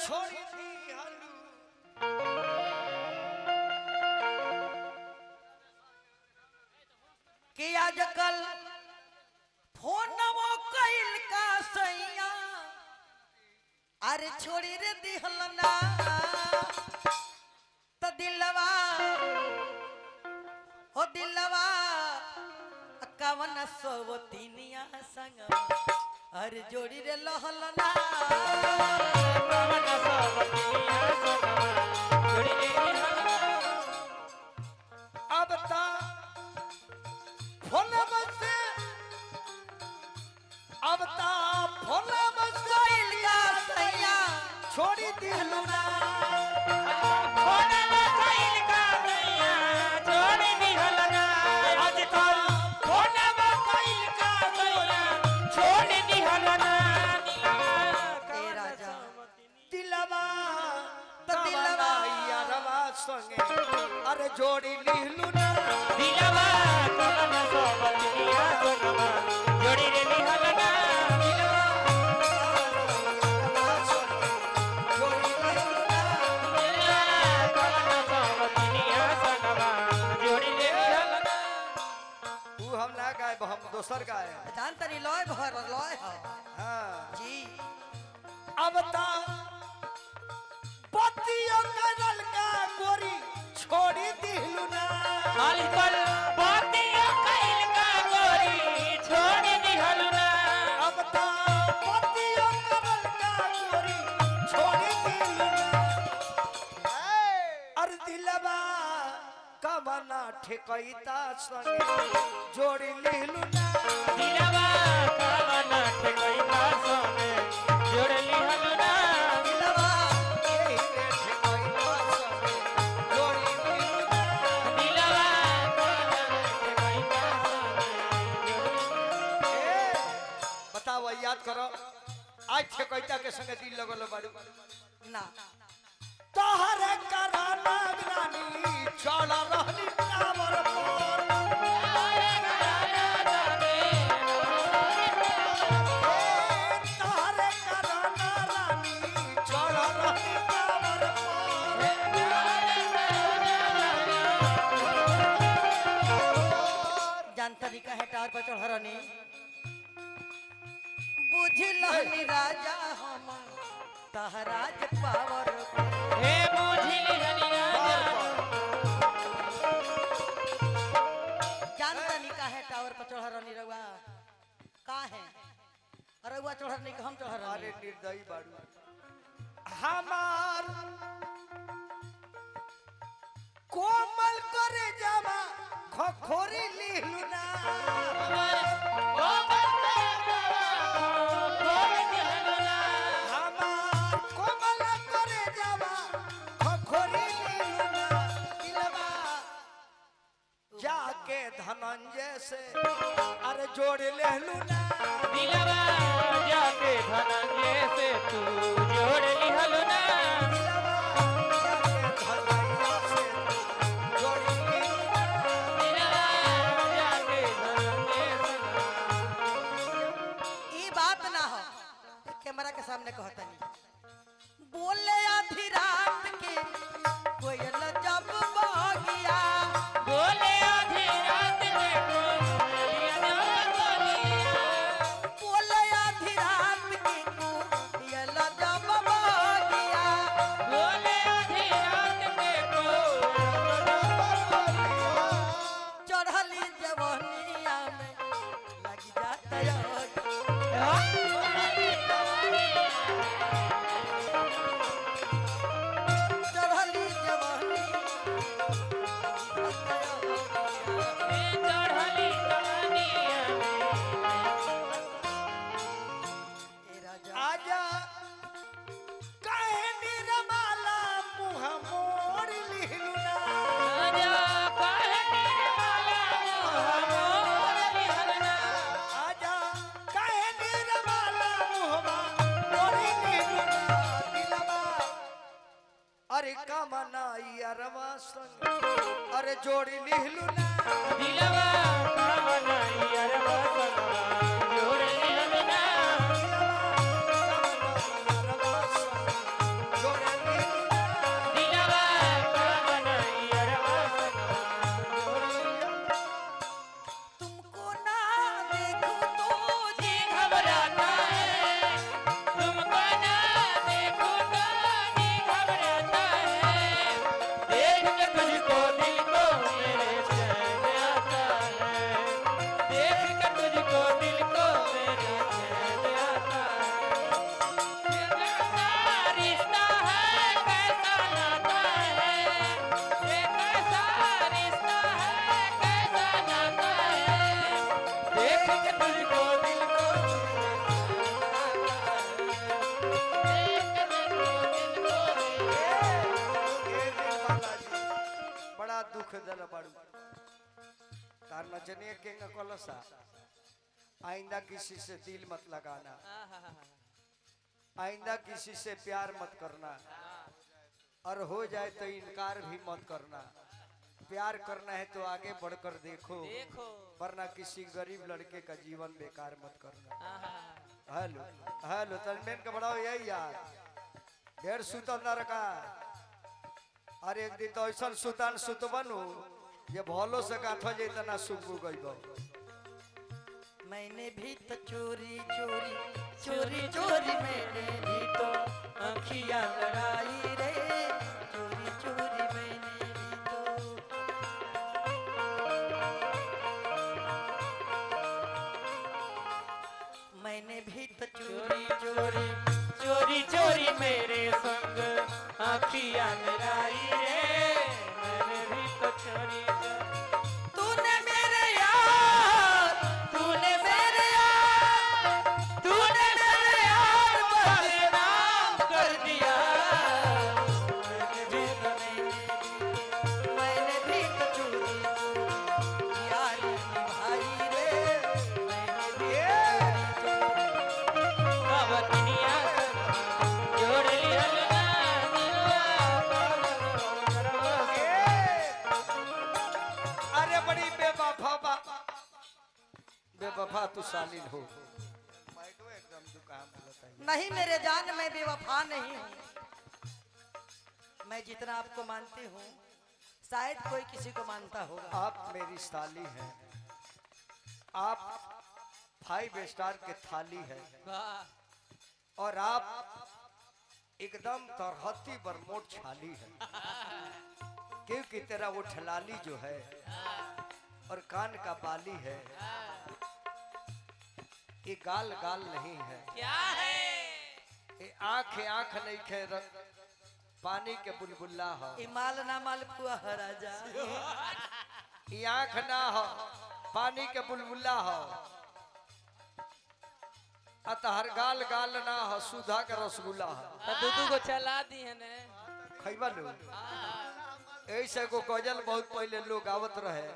छोड़ी दी हलू कि आजकल फोनवो कइल का सैया अरे छोड़ी रे दिहल ना तो दिलवा हो दिलवा कवन सोवतिनिया संग अरे जोड़ी रे लहल ना कवन सोवतिनिया संग जोड़ी रे लहल ना अब ता फोन बसे अब ता फोन बसे का सैया छोड़ी दी हलू ना फोनवा कइल का सैया छोड़ी दिहल ना आजकल फोनवा कइल का सैया छोड़ी दिहल ना ए राजा दिलवा तो दिलवा यारवा संगे अरे जोड़ी लिहलू ना दिलवा कवन सोवतिनिया संग जोड़ी रे दिहल ना हम दोसर गाय जान तनी लय भर लय हाँ जी अब ता पतियों करल का गोरी छोड़ी दिहलू ना आजकल बातिया कइल का गोरी छोड़ी दिहल ना अब ता पतियों करल का गोरी छोड़ी दिहलू ना अरे दिलवा कमना ठेकैता संगे जोड़ी लिहलू ना दिलवा कवन ठेकैता संगे जोड़ी लिहल ना दिलवा एही रे ठेकैता संगे जोड़ी लिहलू ना दिलवा कवन ठेकैता संगे बताओ याद करो आज ठेकैता के संगे दिल लगल बाड़ू ना तोहरे कराना ग्रानी चढ़ रहनी टावर पर तोहरे कराना रानी चढ़ रहनी टावर पर जान तरीका है टावर पर चढ़रनी बुझलहनी राजा हम तहराज पावर हे बुझिली हनिया जान तरीका है टावर पर चढ़रनी रउआ का है रउआ चढ़रनी के हम अरे चढ़रनी निर्दयी बाड़ू हमार कोमल करे जावा खोखोरी लिहलू ना हमार कोमल करे जावा खोखोरी लिहलू ना दिलवा जाके धनंजय से अरे जोड़ लेहलू ना दिलवा जाके धनंजय से तू जोड़ लिहल ना दिलवा जाके धनंजय से जोड़ लेहलू ना दिलवा जाके धनंजय से ई बात ना हो कैमरा के सामने कहतनी बोले आधी रात के कोयल जब बगिया बोले आधी रात में कोयलिया बोलिया बोले आधी रात के कोयल जब बगिया बोले आधी रात में कोयलिया चढ़ली जवनिया में लग जाता चढ़ली जवनी चढ़ली कहानिया ए राजा आजा कहे निरमाला मुँह मोड़ लिहलू ना आजा कहने वाला मोर लिहल ना आजा कहे निरमाला मुँहवा मोड़ लिहलू ना दिलवा अरे कमना यारवा संग अरे जोड़ी लिहलू ना दिलवा कवन यारवा संग जोड़ लिहल ना दिलवा कमना यारवा संग के कलसा आइंदा किसी से दिल मत लगाना, आइंदा किसी से प्यार मत करना, और हो जाए तो इनकार भी मत करना। प्यार करना है तो आगे बढ़कर देखो, वरना किसी गरीब लड़के का जीवन बेकार मत करना। हेलो हेलो तनमेन का बढ़ाओ यही यार, ढेर सुतल न रखा। अरे एक दिन तो ऐसा सुतान सुत बनू ये भलो से काठ जाता ना सुख गई। मैंने भी तो चोरी चोरी चोरी चोरी मैंने भी तो आँखियाँ लड़ाई रे, चोरी चोरी मैंने भी तो। मैंने भी तो चोरी चोरी चोरी चोरी मेरे संग आँखियाँ मिलाई रे, मैंने भी तो चोरी तूने मेरे यार तूने मेरे यार तूने मेरे यार बदनाम कर दिया। मैंने भी तो चोरी चोरी यार निभाई रे, मैंने भी दुनिया जोड़ लिया अरे बड़ी बेवफा बेवफा तू सालिन हो। एकदम दुकान नहीं मेरे जान, मैं बेवफा नहीं हूँ। मैं जितना आपको मानती हूँ शायद कोई किसी को मानता होगा। आप मेरी साली हैं, आप 5 स्टार के थाली है, और आप एकदम तरहती बरमोट छाली है, क्योंकि तेरा वो ठलाली जो है और कान का बाली है, ये गाल गाल नहीं है, क्या है ये आंख नहीं है, पानी के बुलबुल्ला हो। इमाल ना माल पुआ है राजा। ये आंख ना हो, पानी के बुलबुल्ला हो, अतहर गाल गाल ना हो, सुधा का रसगुल्ला हो। तो दूधू को चला दी है ने खैबा लो ऐसे को गजल बहुत पहले लोग आवत रहे,